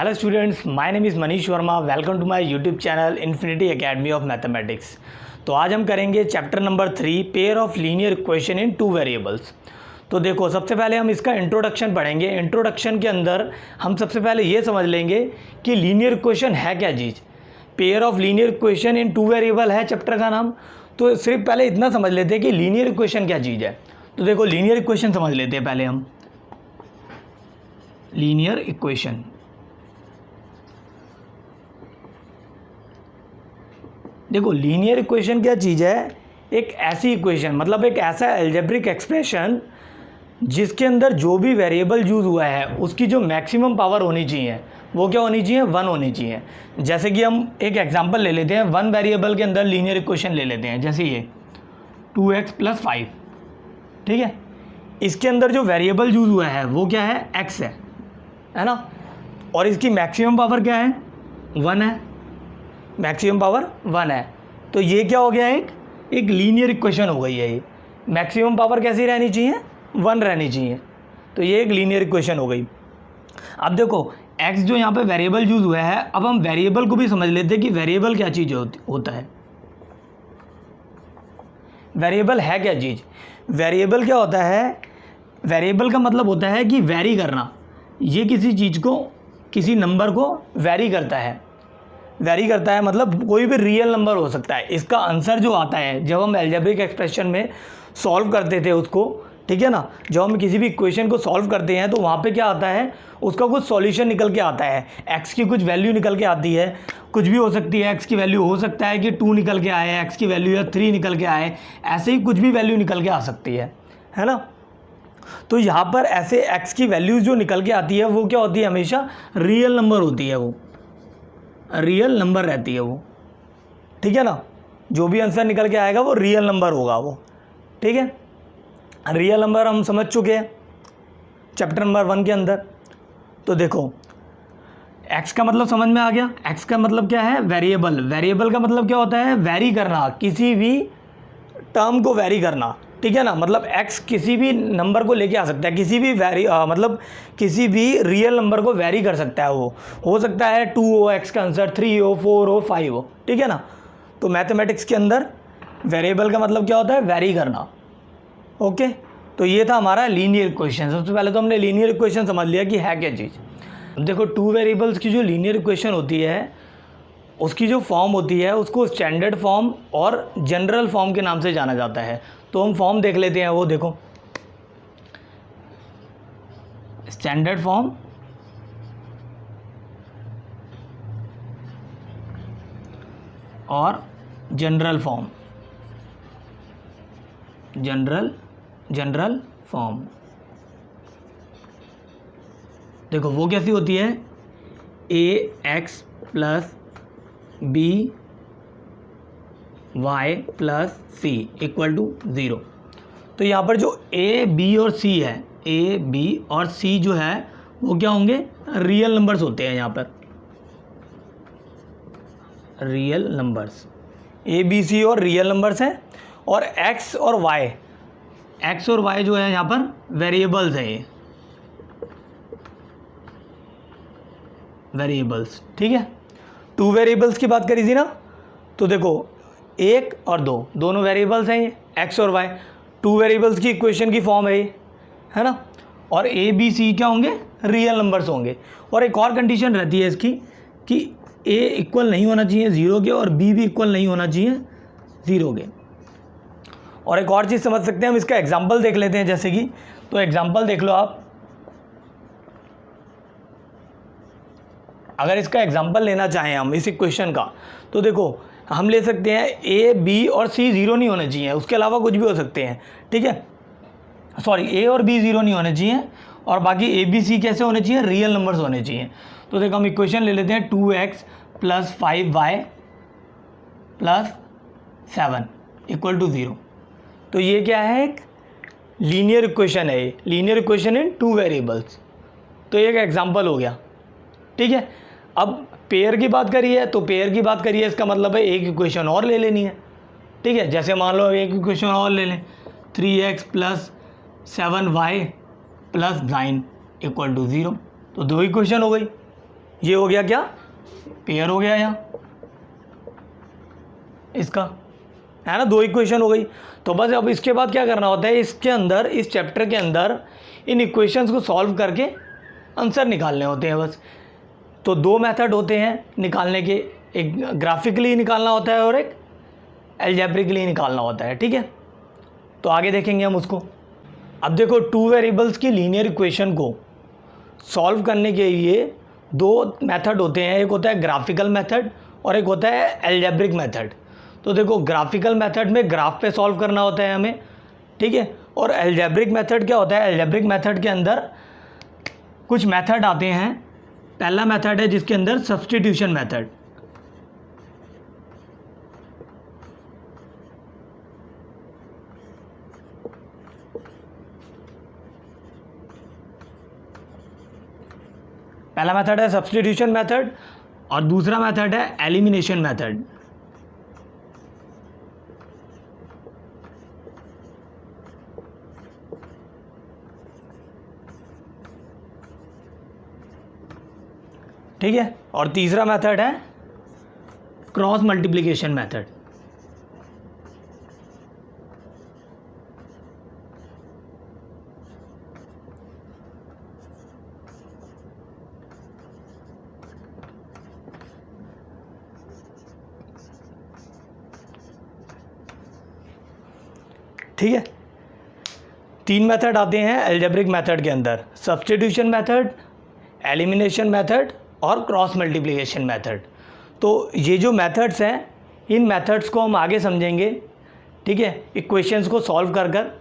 Hello students, my name is Manish Verma. Welcome to my YouTube channel Infinity Academy of Mathematics. तो आज हम करेंगे chapter number 3 pair of linear equation in two variables. तो देखो, सबसे पहले हम इसका इंट्रोडक्शन पढ़ेंगे। इंट्रोडक्शन के अंदर हम सबसे पहले ये समझ लेंगे कि लीनियर इक्वेशन है क्या चीज़। Pair of linear equation in two variable है चैप्टर का नाम। तो सिर्फ पहले इतना समझ लेते हैं कि लीनियर इक्वेशन क्या चीज़ है। तो देखो, लीनियर इक्वेशन समझ लेते हैं पहले हम। लीनियर इक्वेशन, देखो लीनियर इक्वेशन क्या चीज़ है। एक ऐसी इक्वेशन, मतलब एक ऐसा एल्जेब्रिक एक्सप्रेशन जिसके अंदर जो भी वेरिएबल यूज़ हुआ है उसकी जो मैक्सिमम पावर होनी चाहिए वो क्या होनी चाहिए, 1 होनी चाहिए। जैसे कि हम एक एग्जांपल ले लेते हैं, 1 वेरिएबल के अंदर लीनियर इक्वेशन ले लेते हैं, जैसे ये 2x + 5, ठीक है। इसके अंदर जो वेरिएबल यूज़ हुआ है वो क्या है, x है ना। और इसकी मैक्सिमम पावर क्या है, 1 है। मैक्सिमम पावर 1 है। तो ये क्या हो गया, एक लीनियर इक्वेशन हो गई है। ये मैक्सिमम पावर कैसी रहनी चाहिए, 1 रहनी चाहिए। तो ये एक लीनियर इक्वेशन हो गई। अब देखो, x जो यहाँ पे वेरिएबल यूज़ हुआ है, अब हम वेरिएबल को भी समझ लेते हैं कि वेरिएबल क्या चीज़ होता है। वेरिएबल है क्या चीज़। वेरिएबल क्या होता है, वेरिएबल का मतलब होता है कि वैरी करना। ये किसी चीज़ को, किसी नंबर को वैरी करता है। वैरी करता है मतलब कोई भी रियल नंबर हो सकता है। इसका आंसर जो आता है जब हम एल्जेब्रिक एक्सप्रेशन में सॉल्व करते थे उसको, ठीक है ना, जब हम किसी भी इक्वेशन को सॉल्व करते हैं तो वहाँ पे क्या आता है, उसका कुछ सॉल्यूशन निकल के आता है। x की कुछ वैल्यू निकल के आती है, कुछ भी हो सकती है। x की वैल्यू हो सकता है कि 2 निकल के आए, x की वैल्यू या 3 निकल के आए, ऐसे ही कुछ भी वैल्यू निकल के आ सकती है ना। तो यहाँ पर ऐसे x की वैल्यूज़ जो निकल के आती है वो क्या होती है, हमेशा रियल नंबर होती है। वो रियल नंबर रहती है वो, ठीक है ना। जो भी आंसर निकल के आएगा वो रियल नंबर होगा वो, ठीक है। रियल नंबर हम समझ चुके हैं चैप्टर नंबर 1 के अंदर। तो देखो, x का मतलब समझ में आ गया। x का मतलब क्या है, वेरिएबल। वेरिएबल का मतलब क्या होता है, वैरी करना, किसी भी टर्म को वैरी करना, ठीक है ना। मतलब x किसी भी नंबर को लेके आ सकता है, किसी भी मतलब किसी भी रियल नंबर को वैरी कर सकता है। वो हो सकता है 2 हो x का आंसर, 3 हो, 4 हो, 5 हो, ठीक है ना। तो मैथमेटिक्स के अंदर वेरिएबल का मतलब क्या होता है, वैरी करना। ओके, तो ये था हमारा लीनियर इक्वेशन। सबसे पहले तो हमने लीनियर इक्वेशन समझ लिया कि है क्या चीज़। देखो, 2 वेरिएबल्स की जो लीनियर इक्वेशन होती है उसकी जो फॉर्म होती है उसको स्टैंडर्ड फॉर्म और जनरल फॉर्म के नाम से जाना जाता है। तो हम फॉर्म देख लेते हैं। वो देखो, स्टैंडर्ड फॉर्म और जनरल फॉर्म। जनरल फॉर्म देखो वो कैसी होती है, ax + b y + c = 0। तो यहाँ पर जो a, b और c है, a, b और c जो है वो क्या होंगे, रियल नंबर्स होते हैं। यहाँ पर real numbers a, b, c और रियल नंबर्स हैं। और x और y जो है यहाँ पर वेरिएबल्स हैं। ये वेरिएबल्स, ठीक है। 2 वेरिएबल्स की बात करी थी ना। तो देखो, 1 और 2 दोनों वेरिएबल्स हैं ये, x और y। 2 वेरिएबल्स की इक्वेशन की फॉर्म है ये, है ना। और a, b, c क्या होंगे, रियल नंबर्स होंगे। और एक और कंडीशन रहती है इसकी कि a इक्वल नहीं होना चाहिए 0 के और b भी इक्वल नहीं होना चाहिए 0 के। और एक और चीज़ समझ सकते हैं हम, इसका एग्जाम्पल देख लेते हैं। जैसे कि, तो एग्जाम्पल देख लो आप। अगर इसका एग्जाम्पल लेना चाहें हम इस इक्वेशन का, तो देखो हम ले सकते हैं a, b और c 0 नहीं होने चाहिए, उसके अलावा कुछ भी हो सकते हैं, ठीक है। सॉरी, a और b 0 नहीं होने चाहिए और बाकी a, b, c कैसे होने चाहिए, रियल नंबर्स होने चाहिए। तो देखो हम इक्वेशन ले लेते हैं, 2x + 5y + 7 = 0। तो ये क्या है, एक लीनियर इक्वेशन है। ये लीनियर इक्वेशन इन 2 वेरिएबल्स। तो एक एग्जाम्पल हो गया, ठीक है। अब पेयर की बात करिए, तो पेयर की बात करिए इसका मतलब है एक इक्वेशन और ले लेनी है, ठीक है। जैसे मान लो एक इक्वेशन और ले लें, 3x + 7y + 9 = 0। तो 2 इक्वेशन हो गई, ये हो गया क्या, पेयर हो गया यहाँ इसका, है ना, 2 इक्वेशन हो गई। तो बस अब इसके बाद क्या करना होता है, इसके अंदर, इस चैप्टर के अंदर इन इक्वेशंस को सॉल्व करके आंसर निकालने होते हैं बस। तो 2 मेथड होते हैं निकालने के, एक ग्राफिकली निकालना होता है और एक एल्जेब्रिकली निकालना होता है, ठीक है। तो आगे देखेंगे हम उसको। अब देखो 2 वेरिएबल्स की लीनियर इक्वेशन को सॉल्व करने के लिए 2 मेथड होते हैं, एक होता है ग्राफिकल मेथड और एक होता है एल्जेब्रिक मेथड। तो देखो ग्राफिकल मेथड में ग्राफ पे सॉल्व करना होता है हमें, ठीक है, और एल्जेब्रिक मेथड क्या होता है, एल्जेब्रिक मेथड के अंदर कुछ मेथड आते हैं। पहला मेथड है जिसके अंदर सब्स्टिट्यूशन मेथड, पहला मेथड है सब्स्टिट्यूशन मेथड और दूसरा मेथड है एलिमिनेशन मेथड। ठीक है, और तीसरा मेथड है क्रॉस मल्टीप्लिकेशन मेथड। ठीक है, 3 मेथड आते हैं एल्जेब्रिक मेथड के अंदर, सब्स्टिट्यूशन मेथड, एलिमिनेशन मेथड और क्रॉस मल्टीप्लिकेशन मेथड। तो ये जो मेथड्स हैं, इन मेथड्स को हम आगे समझेंगे, ठीक है, इक्वेशंस को सॉल्व कर कर।